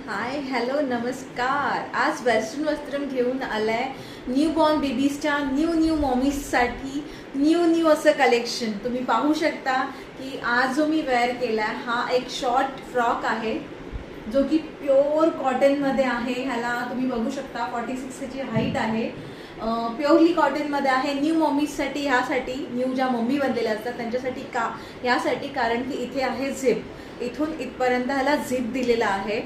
Hi hello नमस्कार. आज western वस्त्रम घेऊन आलाय न्यू बॉर्न बेबीजच्या न्यू मॉमीजसाठी न्यू असं कलेक्शन. तुम्ही पाहू शकता की आज जो मी वेअर केलाय हा एक शॉर्ट फ्रॉक आहे जो की प्युअर कॉटनमध्ये आहे. ह्याला तुम्ही बघू शकता 46 ची हाईट आहे. प्युअरली कॉटनमध्ये आहे. न्यू मॉमीजसाठी, ह्यासाठी न्यू ज्या मम्मी बनलेल्या असतात त्यांच्यासाठी का यासाठी, कारण की इथे आहे झिप. इथून इथपर्यंत ह्याला झिप दिलेला आहे.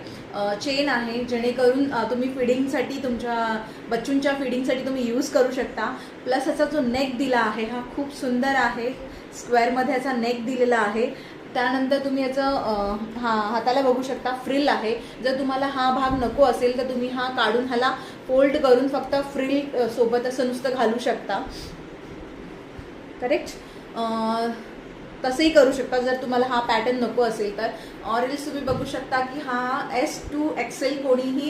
चेन आहे जेणेकरून तुम्ही फिडिंगसाठी, तुमच्या बच्चूंच्या फिडिंगसाठी तुम्ही यूज करू शकता. प्लस ह्याचा जो नेक दिला आहे हा खूप सुंदर आहे. स्क्वेअरमध्ये ह्याचा नेक दिलेला आहे. त्यानंतर तुम्ही याचं हाताला बघू शकता फ्रिल आहे. जर तुम्हाला हा भाग नको असेल तर तुम्ही हा काढून ह्याला फोल्ड करून फक्त फ्रिल सोबत असं नुसतं घालू शकता. करेक्ट. तसंही करू शकता जर तुम्हाला हा पॅटर्न नको असेल तर. ऑरेल्स तुम्ही बघू शकता की हा S2 XL कोणीही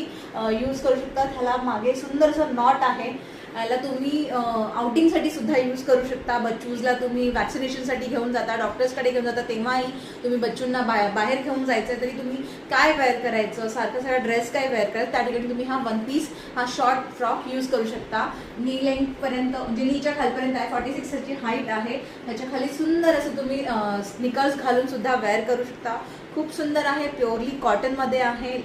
यूज करू शकतात. ह्याला मागे सुंदरसं नॉट आहे. याला तुम्ही आउटिंगसाठी सुद्धा यूज करू शकता. बच्चूजला तुम्ही वॅक्सिनेशनसाठी घेऊन जाता, डॉक्टर्सकडे घेऊन जाता, तेव्हाही तुम्ही बच्चूंना बाहेर घेऊन जायचं तरी तुम्ही काय वेअर करायचं, सारखा सगळा ड्रेस काय वेअर करायचं, त्या ठिकाणी तुम्ही हा वन पीस, हा शॉर्ट फ्रॉक यूज करू शकता. नी लेंथपर्यंत, म्हणजे नीच्या खालपर्यंत आहे. 46 ची हाईट आहे. ह्याच्या खाली सुंदर असं तुम्ही स्निकर्स घालून सुद्धा वेअर करू शकता. खूप सुंदर आहे. प्युअरली कॉटनमध्ये आहे.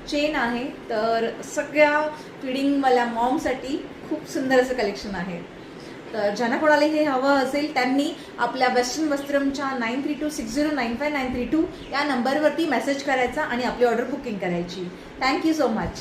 चेन आहे. तर सगळ्या फिडिंगवाल्या मॉमसाठी खूप सुंदर असं कलेक्शन आहे. तर ज्यांना कोणाला हे हवं असेल त्यांनी आपल्या वेस्टर्न वस्त्रमच्या 9326095932 या नंबरवरती मेसेज करायचा आणि आपली ऑर्डर बुकिंग करायची. Thank you so much.